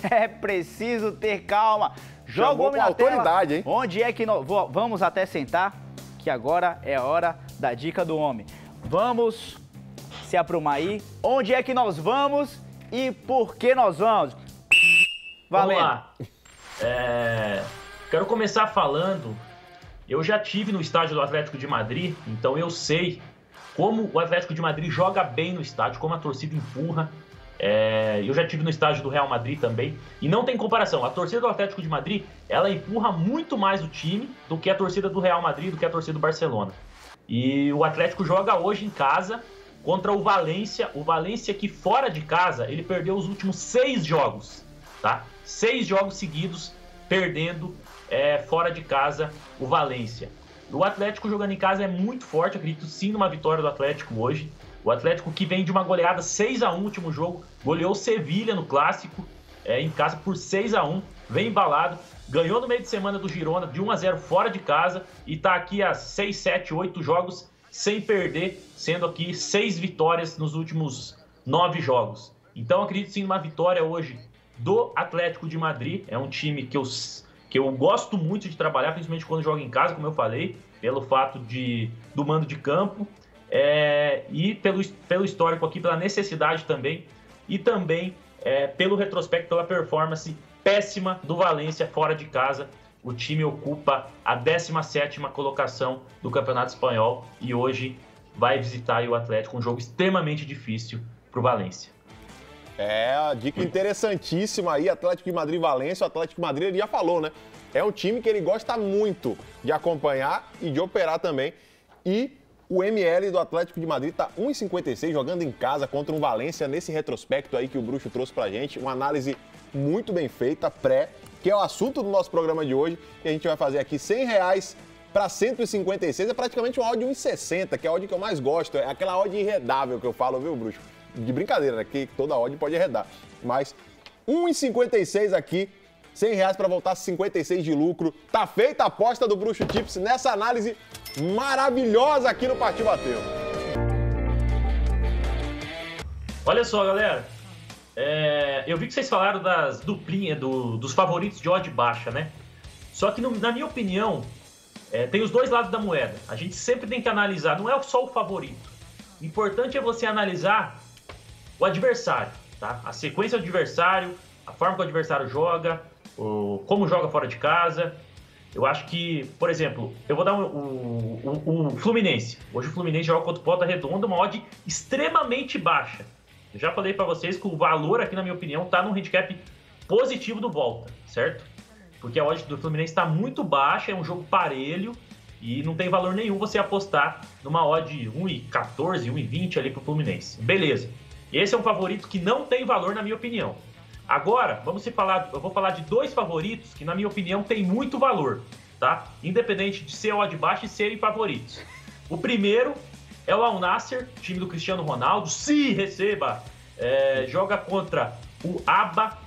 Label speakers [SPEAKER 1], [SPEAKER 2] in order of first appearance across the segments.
[SPEAKER 1] É preciso ter calma. Joga o
[SPEAKER 2] Chamou
[SPEAKER 1] homem
[SPEAKER 2] com
[SPEAKER 1] na tela.
[SPEAKER 2] autoridade, hein?
[SPEAKER 1] Onde é que nós... Vamos até sentar, que agora é a hora da dica do homem. Vamos se aprumar aí. Onde é que nós vamos e por que nós vamos? Valendo.
[SPEAKER 3] Vamos lá. Quero começar falando... Eu já tive no estádio do Atlético de Madrid, então eu sei como o Atlético de Madrid joga bem no estádio, como a torcida empurra. Eu já tive no estádio do Real Madrid também, e não tem comparação. A torcida do Atlético de Madrid, ela empurra muito mais o time do que a torcida do Real Madrid, do que a torcida do Barcelona. E o Atlético joga hoje em casa contra o Valência. O Valência que fora de casa, ele perdeu os últimos 6 jogos, tá? 6 jogos seguidos perdendo fora de casa o Valência. O Atlético jogando em casa é muito forte, acredito sim numa vitória do Atlético hoje. O Atlético que vem de uma goleada 6-1 no último jogo, goleou o Sevilha no Clássico, em casa por 6-1, vem embalado, ganhou no meio de semana do Girona de 1-0 fora de casa e tá aqui há 6, 7, 8 jogos sem perder, sendo aqui 6 vitórias nos últimos 9 jogos. Então acredito sim numa vitória hoje do Atlético de Madrid, é um time que eu gosto muito de trabalhar, principalmente quando joga em casa, como eu falei, pelo fato do mando de campo, e pelo histórico aqui, pela necessidade também, e também pelo retrospecto, pela performance péssima do Valência fora de casa. O time ocupa a 17ª colocação do Campeonato Espanhol e hoje vai visitar aí o Atlético, um jogo extremamente difícil para o Valência.
[SPEAKER 2] A dica interessantíssima aí, Atlético de Madrid e Valência. O Atlético de Madrid, ele já falou, né? É um time que ele gosta muito de acompanhar e de operar também. E o ML do Atlético de Madrid tá 1,56 jogando em casa contra um Valência nesse retrospecto aí que o Bruxo trouxe pra gente. Uma análise muito bem feita, que é o assunto do nosso programa de hoje. E a gente vai fazer aqui R$100 para 156. É praticamente uma odd de 1,60, que é a odd que eu mais gosto. É aquela odd irredável que eu falo, viu, Bruxo? De brincadeira, né? Que toda odd pode arredar. Mas 1,56 aqui, R$100 para voltar 56 de lucro. Tá feita a aposta do Bruxo Tips nessa análise maravilhosa aqui no Partiu Bateu.
[SPEAKER 3] Olha só, galera. Eu vi que vocês falaram das duplinhas, dos favoritos de odd baixa, né? Só que, na minha opinião, tem os dois lados da moeda. A gente sempre tem que analisar, não é só o favorito. O importante é você analisar o adversário, tá? A sequência do adversário, a forma que o adversário joga, como joga fora de casa. Eu acho que, por exemplo, eu vou dar o Fluminense. Hoje o Fluminense joga contra o Volta Redonda, uma odd extremamente baixa. Eu já falei para vocês que o valor aqui, na minha opinião, tá no handicap positivo do Volta, certo? Porque a odd do Fluminense está muito baixa, é um jogo parelho e não tem valor nenhum você apostar numa odd 1,14, 1,20 ali pro Fluminense. Beleza. Esse é um favorito que não tem valor, na minha opinião. Agora, eu vou falar de dois favoritos que, na minha opinião, tem muito valor, tá? Independente de ser odd baixa e serem favoritos. O primeiro é o Al Nassr, time do Cristiano Ronaldo. Se receba, joga contra o ABA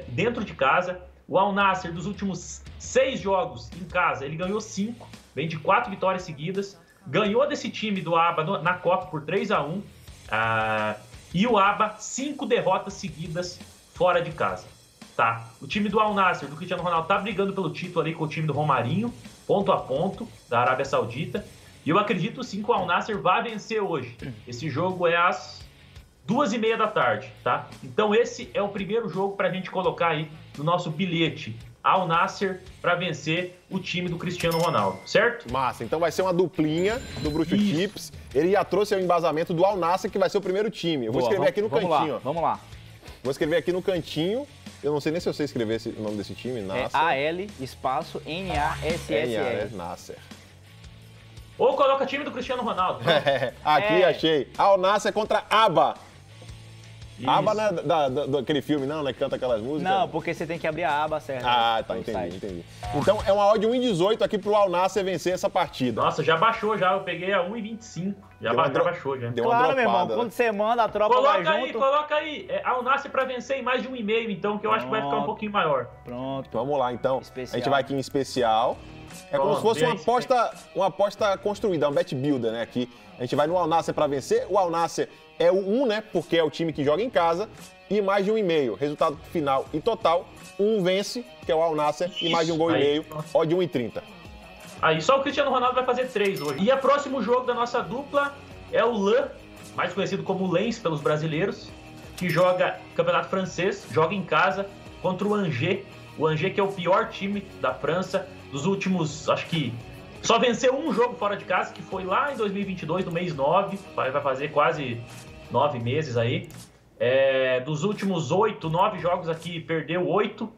[SPEAKER 3] dentro de casa. O Al Nassr, dos últimos 6 jogos em casa, ele ganhou 5, vem de 4 vitórias seguidas. Ganhou desse time do ABA na Copa por 3-1. E o ABA, 5 derrotas seguidas fora de casa, tá? O time do Al Nassr, do Cristiano Ronaldo, tá brigando pelo título ali com o time do Romarinho, ponto a ponto, da Arábia Saudita. E eu acredito sim que o Al Nassr vai vencer hoje. Esse jogo é às 2h30 da tarde, tá? Então esse é o primeiro jogo pra gente colocar aí no nosso bilhete. Al Nassr para vencer o time do Cristiano Ronaldo, certo?
[SPEAKER 2] Massa, então vai ser uma duplinha do Bruxo Tips. Ele já trouxe o embasamento do Al Nassr, que vai ser o primeiro time. Eu vou escrever aqui no cantinho.
[SPEAKER 1] Vamos lá.
[SPEAKER 2] Vou escrever aqui no cantinho. Eu não sei nem se eu sei escrever o nome desse time. Nassr.
[SPEAKER 1] A-L, espaço, N-A-S-S-R.
[SPEAKER 2] Nassr.
[SPEAKER 3] Ou coloca time do Cristiano Ronaldo.
[SPEAKER 2] Aqui, achei. Al Nassr contra ABA.
[SPEAKER 3] Isso.
[SPEAKER 2] A aba não é daquele filme, não, né? Que canta aquelas músicas?
[SPEAKER 1] Não, porque você tem que abrir a aba certa.
[SPEAKER 2] Ah, tá, entendi. Então é uma odd 1,18 aqui pro Al Nassr vencer essa partida.
[SPEAKER 3] Nossa, já baixou já, eu peguei a 1,25. Já baixou já.
[SPEAKER 2] Deu uma
[SPEAKER 1] claro,
[SPEAKER 2] dropada,
[SPEAKER 1] meu irmão,
[SPEAKER 2] né?
[SPEAKER 1] quando você manda, a tropa vai junto.
[SPEAKER 3] Coloca aí. Al Nassr pra vencer em mais de 1,5, então, que eu acho que vai ficar um pouquinho maior.
[SPEAKER 1] Pronto.
[SPEAKER 2] Vamos lá, então.
[SPEAKER 1] Especial.
[SPEAKER 2] A gente vai aqui em especial. É como se fosse uma aposta construída, um bet builder, né? Aqui a gente vai no Al Nassr para vencer. O Al Nassr é o 1, né? Porque é o time que joga em casa. E mais de 1,5. Resultado final e total, 1 vence, que é o Al Nassr, e mais de 1 gol e meio, odd de 1,30.
[SPEAKER 3] Aí só o Cristiano Ronaldo vai fazer 3 hoje. E o próximo jogo da nossa dupla é o Lens, mais conhecido como Lens pelos brasileiros, que joga campeonato francês, joga em casa contra o Angers. O Angers que é o pior time da França dos últimos, acho que só venceu um jogo fora de casa, que foi lá em 2022, no mês 9, vai fazer quase 9 meses aí. Dos últimos 8, 9 jogos aqui, perdeu 8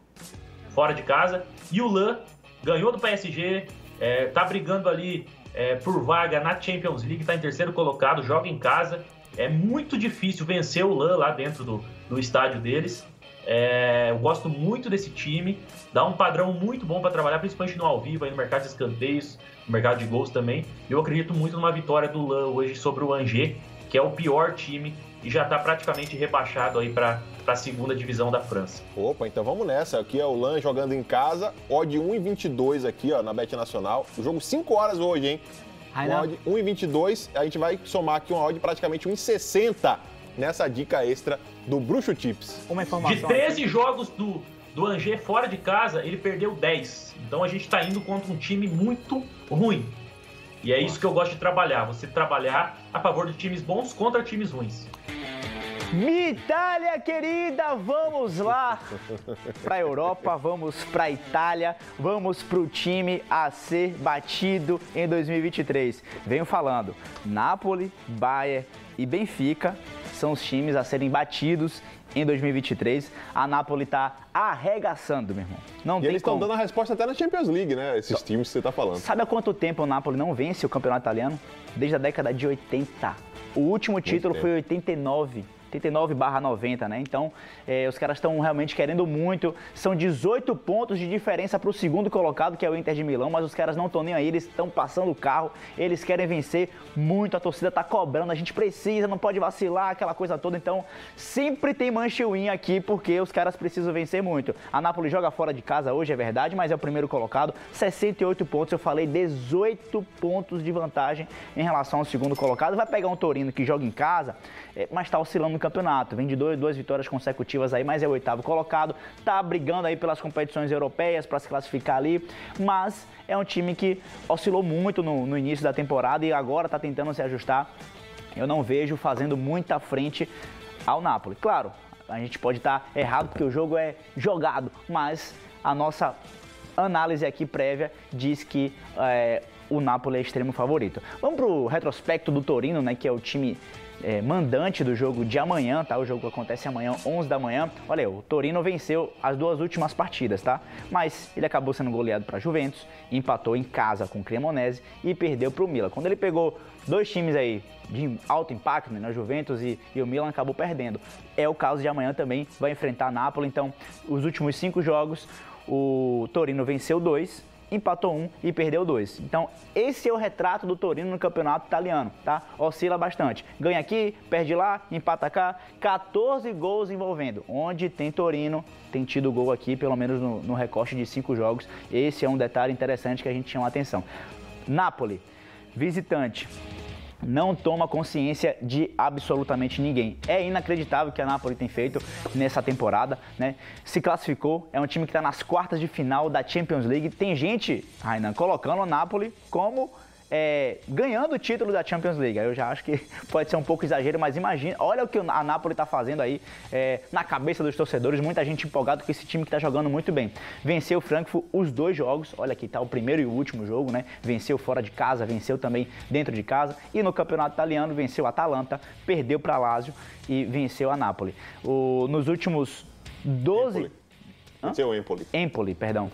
[SPEAKER 3] fora de casa. E o Lens ganhou do PSG, tá brigando ali por vaga na Champions League, tá em terceiro colocado, joga em casa. É muito difícil vencer o Lens lá dentro do estádio deles. Eu gosto muito desse time, dá um padrão muito bom para trabalhar, principalmente no ao vivo, aí no mercado de escanteios, no mercado de gols também. Eu acredito muito numa vitória do Lens hoje sobre o Angers, que é o pior time e já está praticamente rebaixado aí para a segunda divisão da França.
[SPEAKER 2] Opa, então vamos nessa. Aqui é o Lens jogando em casa, odd 1,22 aqui, ó, na Bet Nacional. O jogo 5 horas hoje, hein? Odd 1,22, a gente vai somar aqui uma odd praticamente 1,60 nessa dica extra do Bruxo Tips.
[SPEAKER 1] Uma informação.
[SPEAKER 3] De 13 jogos do Angers fora de casa, ele perdeu 10. Então a gente está indo contra um time muito ruim. E é isso que eu gosto de trabalhar. Você trabalhar a favor de times bons contra times ruins.
[SPEAKER 1] Itália querida, vamos lá para a Europa, vamos para a Itália, vamos para o time a ser batido em 2023. Venho falando, Napoli, Bayern e Benfica são os times a serem batidos em 2023. A Napoli está arregaçando, meu irmão. Não tem
[SPEAKER 2] eles estão dando a resposta até na Champions League, né? Esses times que você está falando.
[SPEAKER 1] Sabe há quanto tempo o Napoli não vence o campeonato italiano? Desde a década de 80. O último título foi em 89. 89/90, né? Então, os caras estão realmente querendo muito. São 18 pontos de diferença para o segundo colocado, que é o Inter de Milão, mas os caras não estão nem aí, eles estão passando o carro, eles querem vencer muito, a torcida tá cobrando, a gente precisa, não pode vacilar, aquela coisa toda. Então, sempre tem manchewinha aqui, porque os caras precisam vencer muito. A Napoli joga fora de casa hoje, é verdade, mas é o primeiro colocado, 68 pontos, eu falei 18 pontos de vantagem em relação ao segundo colocado. Vai pegar um Torino que joga em casa, mas está oscilando no campeonato, vem de duas vitórias consecutivas aí, mas é o oitavo colocado, tá brigando aí pelas competições europeias para se classificar ali, mas é um time que oscilou muito no início da temporada e agora tá tentando se ajustar. Eu não vejo fazendo muita frente ao Napoli. Claro, a gente pode estar errado porque o jogo é jogado, mas a nossa análise aqui prévia diz que o Napoli é extremo favorito. Vamos pro retrospecto do Torino, né, que é o time mandante do jogo de amanhã, tá? O jogo acontece amanhã, 11 da manhã. Olha aí, o Torino venceu as 2 últimas partidas, tá? Mas ele acabou sendo goleado para Juventus, empatou em casa com o Cremonese e perdeu para o Milan. Quando ele pegou 2 times aí de alto impacto, né, Juventus e o Milan, acabou perdendo. É o caso de amanhã também, vai enfrentar a Napoli. Então, os últimos 5 jogos, o Torino venceu 2, empatou 1 e perdeu 2. Então, esse é o retrato do Torino no campeonato italiano, tá? Oscila bastante. Ganha aqui, perde lá, empata cá. 14 gols envolvendo. Onde tem Torino, tem tido gol aqui, pelo menos no recorte de 5 jogos. Esse é um detalhe interessante que a gente chama a atenção. Napoli, visitante, não toma consciência de absolutamente ninguém. É inacreditável o que a Napoli tem feito nessa temporada, né? Se classificou, é um time que está nas quartas de final da Champions League. Tem gente, Rainan, colocando o Napoli como ganhando o título da Champions League. Eu já acho que pode ser um pouco exagero, mas imagina, olha o que a Napoli está fazendo aí na cabeça dos torcedores, muita gente empolgada com esse time que está jogando muito bem. Venceu o Frankfurt os 2 jogos, olha aqui tá o primeiro e o último jogo, né? Venceu fora de casa, venceu também dentro de casa, e no campeonato italiano venceu a Atalanta, perdeu para Lazio e venceu a Napoli. Nos últimos 12...
[SPEAKER 2] Venceu o Empoli.
[SPEAKER 1] Empoli, perdão.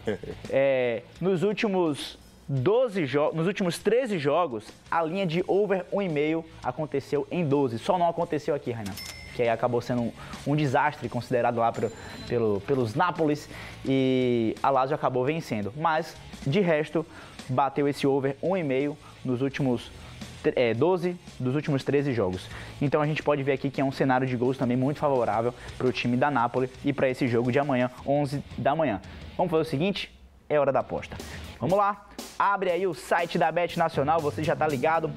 [SPEAKER 1] Nos últimos 12 jogos, nos últimos 13 jogos, a linha de over 1,5 aconteceu em 12. Só não aconteceu aqui, Rainan, que aí acabou sendo um desastre considerado lá pelos Nápoles, e a Lazio acabou vencendo. Mas, de resto, bateu esse over 1,5 nos últimos 12 dos últimos 13 jogos. Então a gente pode ver aqui que é um cenário de gols também muito favorável para o time da Napoli e para esse jogo de amanhã, 11 da manhã. Vamos fazer o seguinte, é hora da aposta. Vamos lá, abre aí o site da Bet Nacional, você já tá ligado.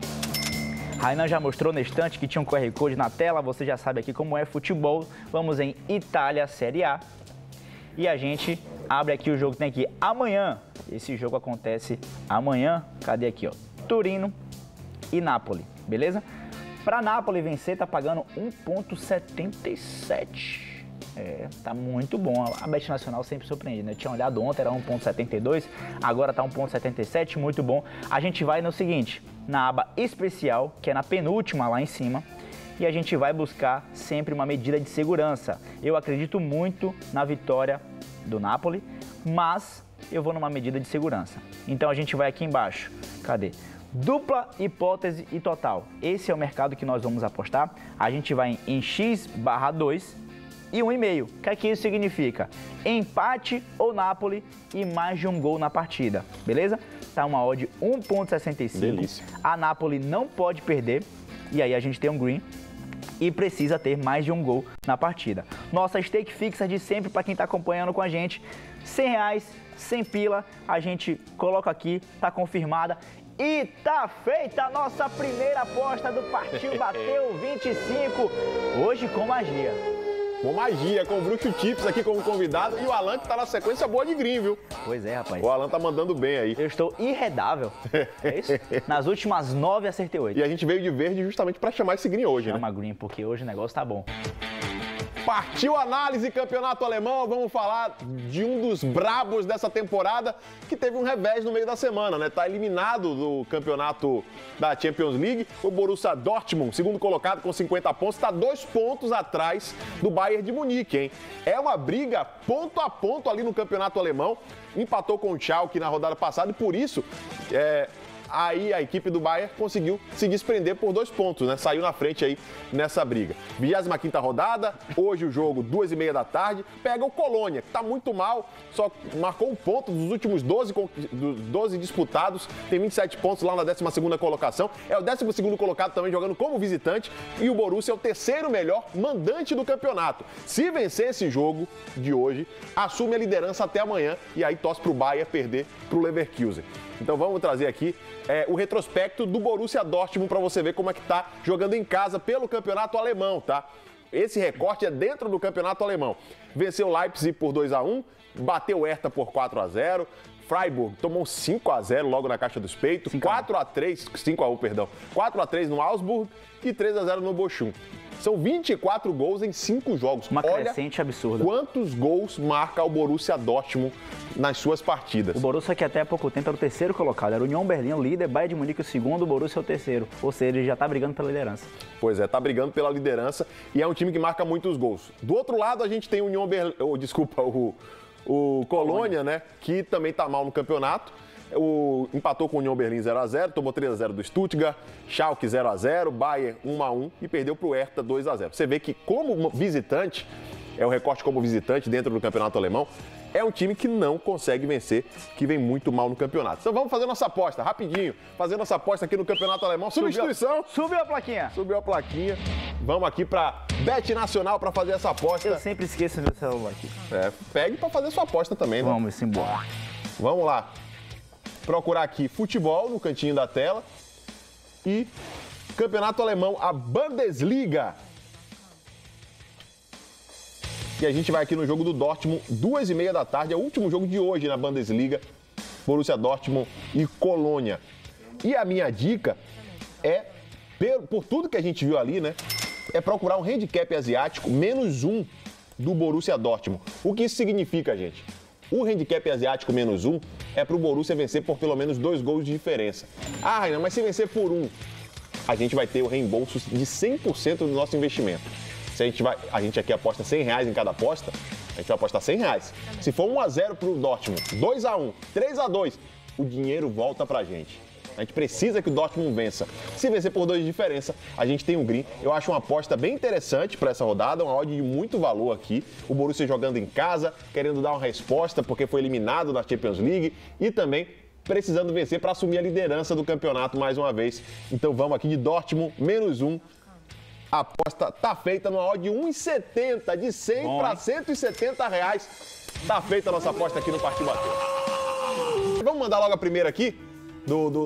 [SPEAKER 1] Rainan já mostrou na estante que tinha um QR Code na tela, você já sabe aqui como é futebol. Vamos em Itália, Série A. E a gente abre aqui o jogo que tem aqui amanhã. Esse jogo acontece amanhã. Cadê aqui, ó? Torino e Napoli, beleza? Para Napoli vencer, tá pagando 1,77. Tá muito bom. A Bet Nacional sempre surpreende, né? Eu tinha olhado ontem, era 1,72, agora tá 1,77, muito bom. A gente vai no seguinte, na aba especial, que é na penúltima lá em cima, e a gente vai buscar sempre uma medida de segurança. Eu acredito muito na vitória do Napoli, mas eu vou numa medida de segurança. Então a gente vai aqui embaixo. Cadê? Dupla, hipótese e total. Esse é o mercado que nós vamos apostar. A gente vai em X/2 e 1,5. O que é que isso significa? Empate ou Napoli e mais de um gol na partida, beleza? Tá uma odd 1,65.
[SPEAKER 2] Delícia.
[SPEAKER 1] A Napoli não pode perder e aí a gente tem um green e precisa ter mais de um gol na partida. Nossa stake fixa de sempre para quem está acompanhando com a gente, R$100, 100 pila, a gente coloca aqui, tá confirmada. E tá feita a nossa primeira aposta do Partiu Bateu 25, hoje com magia.
[SPEAKER 2] Com magia, com o Bruxo Tips aqui como convidado e o Alan que tá na sequência boa de green, viu?
[SPEAKER 1] Pois é, rapaz.
[SPEAKER 2] O Alan tá mandando bem aí.
[SPEAKER 1] Eu estou irredável, é isso? Nas últimas 9 acertei 8.
[SPEAKER 2] E a gente veio de verde justamente para chamar esse green hoje, né?
[SPEAKER 1] Chama green, porque hoje o negócio tá bom.
[SPEAKER 2] Partiu análise campeonato alemão, vamos falar de um dos brabos dessa temporada que teve um revés no meio da semana, né? Tá eliminado do campeonato da Champions League, o Borussia Dortmund, segundo colocado com 50 pontos, tá 2 pontos atrás do Bayern de Munique, hein? É uma briga ponto a ponto ali no campeonato alemão, empatou com o Schalke na rodada passada e por isso aí a equipe do Bayern conseguiu se desprender por 2 pontos, né? Saiu na frente aí nessa briga. 25ª rodada, hoje o jogo, 2h30 da tarde, pega o Colônia, que tá muito mal, só marcou um ponto dos últimos 12 disputados, tem 27 pontos lá na 12ª colocação, é o 12º colocado também jogando como visitante e o Borussia é o 3º melhor mandante do campeonato. Se vencer esse jogo de hoje, assume a liderança até amanhã e aí torce pro Bayern perder pro Leverkusen. Então vamos trazer aqui o retrospecto do Borussia Dortmund para você ver como é que tá jogando em casa pelo campeonato alemão, tá? Esse recorte é dentro do campeonato alemão. Venceu o Leipzig por 2-1, bateu o Hertha por 4-0, Freiburg tomou 5-0 logo na caixa dos peitos, 5-1, perdão. 4-3 no Augsburg e 3-0 no Bochum. São 24 gols em 5 jogos.
[SPEAKER 1] Uma crescente absurda.
[SPEAKER 2] Quantos gols marca o Borussia Dortmund nas suas partidas?
[SPEAKER 1] O Borussia que até há pouco tempo era o 3º colocado. Era o Union Berlim, o líder, Bayern de Munique o 2º, o Borussia é o 3º. Ou seja, ele já tá brigando pela liderança.
[SPEAKER 2] Pois é, tá brigando pela liderança e é um time que marca muitos gols. Do outro lado, a gente tem o o Colônia, né? Que também tá mal no campeonato. Empatou com o Union Berlim 0-0, tomou 3-0 do Stuttgart, Schalke 0-0, Bayern 1-1 e perdeu para o Hertha 2-0. Você vê que como visitante, é o recorte como visitante dentro do campeonato alemão, é um time que não consegue vencer, que vem muito mal no campeonato. Então vamos fazer nossa aposta, rapidinho, fazer nossa aposta aqui no campeonato alemão. Substituição.
[SPEAKER 1] Subiu a plaquinha.
[SPEAKER 2] Subiu a plaquinha. Vamos aqui para Bet Nacional para fazer essa aposta.
[SPEAKER 1] Eu sempre esqueço meu celular aqui.
[SPEAKER 2] Pegue para fazer sua aposta também, né?
[SPEAKER 1] Vamos embora.
[SPEAKER 2] Vamos lá. Procurar aqui futebol no cantinho da tela e campeonato alemão, a Bundesliga. E a gente vai aqui no jogo do Dortmund, 2h30 da tarde, é o último jogo de hoje na Bundesliga, Borussia Dortmund e Colônia. E a minha dica é, por tudo que a gente viu ali, né, é procurar um handicap asiático -1 do Borussia Dortmund. O que isso significa, gente? O handicap asiático -1 é para o Borussia vencer por pelo menos 2 gols de diferença. Ah, Rainan, mas se vencer por 1, a gente vai ter o reembolso de 100% do nosso investimento. Se a gente aqui aposta R$100 em cada aposta, a gente vai apostar R$100. Se for 1-0 para o Dortmund, 2-1, 3-2, o dinheiro volta para a gente. A gente precisa que o Dortmund vença. Se vencer por 2 de diferença, a gente tem um green. Eu acho uma aposta bem interessante para essa rodada, uma odd de muito valor aqui. O Borussia jogando em casa, querendo dar uma resposta porque foi eliminado da Champions League e também precisando vencer para assumir a liderança do campeonato mais uma vez. Então vamos aqui de Dortmund, -1. A aposta tá feita numa odd de 1,70, de 100 para R$170. Tá feita a nossa aposta aqui no Partiu Bateu. Vamos mandar logo a primeira aqui.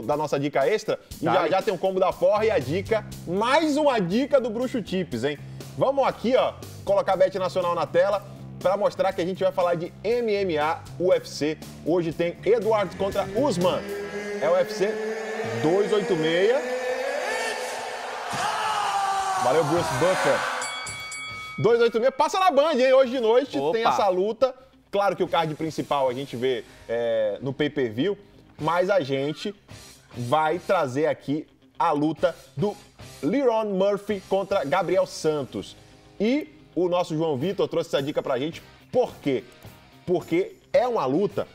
[SPEAKER 2] da nossa dica extra. E já tem um combo da Forra e a dica, mais uma dica do Bruxo Tips, hein? Vamos aqui, ó, colocar a Bet Nacional na tela para mostrar que a gente vai falar de MMA UFC. Hoje tem Edwards contra Usman. É o UFC 286. Valeu, Bruce Buffer. 286, passa na Band, hein? Hoje de noite tem essa luta. Claro que o card principal a gente vê no pay-per-view, mas a gente vai trazer aqui a luta do Lerone Murphy contra Gabriel Santos. E o nosso João Vitor trouxe essa dica pra gente. Por quê? Porque é uma luta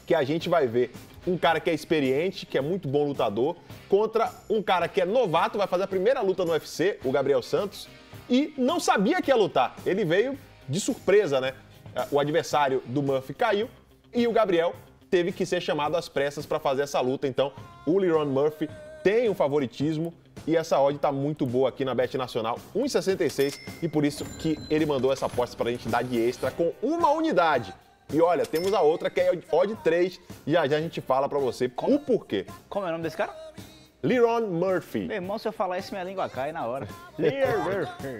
[SPEAKER 2] que a gente vai ver um cara que é experiente, que é muito bom lutador, contra um cara que é novato, vai fazer a primeira luta no UFC, o Gabriel Santos, e não sabia que ia lutar. Ele veio de surpresa, né? O adversário do Murphy caiu e o Gabriel teve que ser chamado às pressas para fazer essa luta. Então, o Lerone Murphy tem um favoritismo e essa odd tá muito boa aqui na Bet Nacional, 1,66, e por isso que ele mandou essa aposta pra gente dar de extra com uma unidade. E olha, temos a outra que é odd 3, já a gente fala pra você o porquê.
[SPEAKER 1] Como é o nome desse cara?
[SPEAKER 2] Lerone Murphy.
[SPEAKER 1] Meu irmão, se eu falar isso, minha língua cai na hora.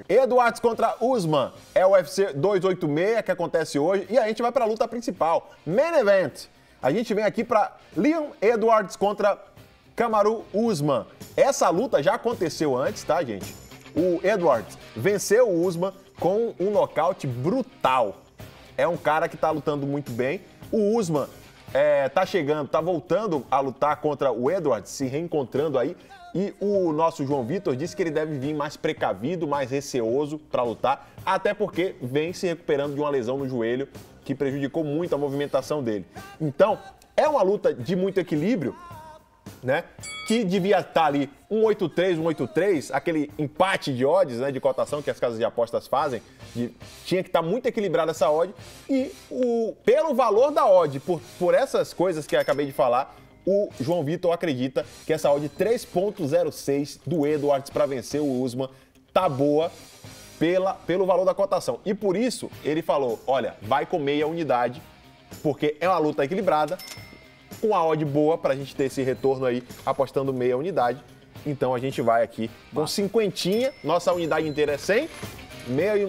[SPEAKER 2] Edwards contra Usman. É o UFC 286 que acontece hoje e a gente vai pra luta principal. Main Event. A gente vem aqui pra Leon Edwards contra Kamaru Usman. Essa luta já aconteceu antes, tá, gente? O Edwards venceu o Usman com um nocaute brutal. É um cara que tá lutando muito bem. O Usman tá voltando a lutar contra o Edwards, se reencontrando aí. E o nosso João Vitor disse que ele deve vir mais precavido, mais receoso para lutar, até porque vem se recuperando de uma lesão no joelho que prejudicou muito a movimentação dele. Então, é uma luta de muito equilíbrio, né? Que devia estar ali 183, 183, aquele empate de odds, né, de cotação que as casas de apostas fazem, tinha que estar muito equilibrada essa odd e pelo valor da odd, por essas coisas que eu acabei de falar, o João Vitor acredita que essa odd 3.06 do Edwards para vencer o Usman tá boa pelo valor da cotação. E por isso ele falou, olha, vai com meia unidade, porque é uma luta equilibrada, com a odd boa pra gente ter esse retorno aí apostando meia unidade. Então a gente vai aqui com cinquentinha, nossa unidade inteira é 100,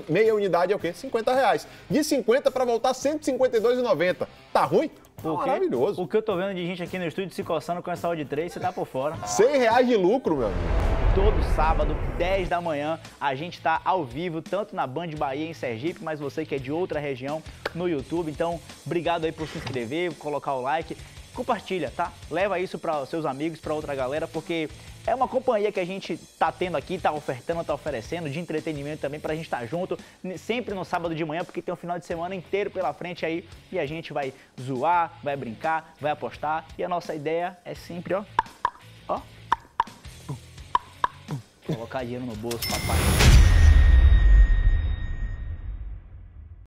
[SPEAKER 2] meia unidade é o quê? R$50. De 50 para voltar R$152,90. Tá ruim? Maravilhoso.
[SPEAKER 1] O que eu tô vendo de gente aqui no estúdio se coçando com essa odd 3, você tá por fora.
[SPEAKER 2] R$100 de lucro, meu amigo.
[SPEAKER 1] Todo sábado, 10 da manhã, a gente tá ao vivo, tanto na Band Bahia em Sergipe, mas você que é de outra região, no YouTube. Então, obrigado aí por se inscrever, colocar o like. Compartilha, tá? Leva isso para seus amigos, para outra galera, porque é uma companhia que a gente tá tendo aqui, tá ofertando, tá oferecendo, de entretenimento também, pra gente estar junto, sempre no sábado de manhã, porque tem um final de semana inteiro pela frente aí, e a gente vai zoar, vai brincar, vai apostar, e a nossa ideia é sempre, ó, colocar dinheiro no bolso, papai.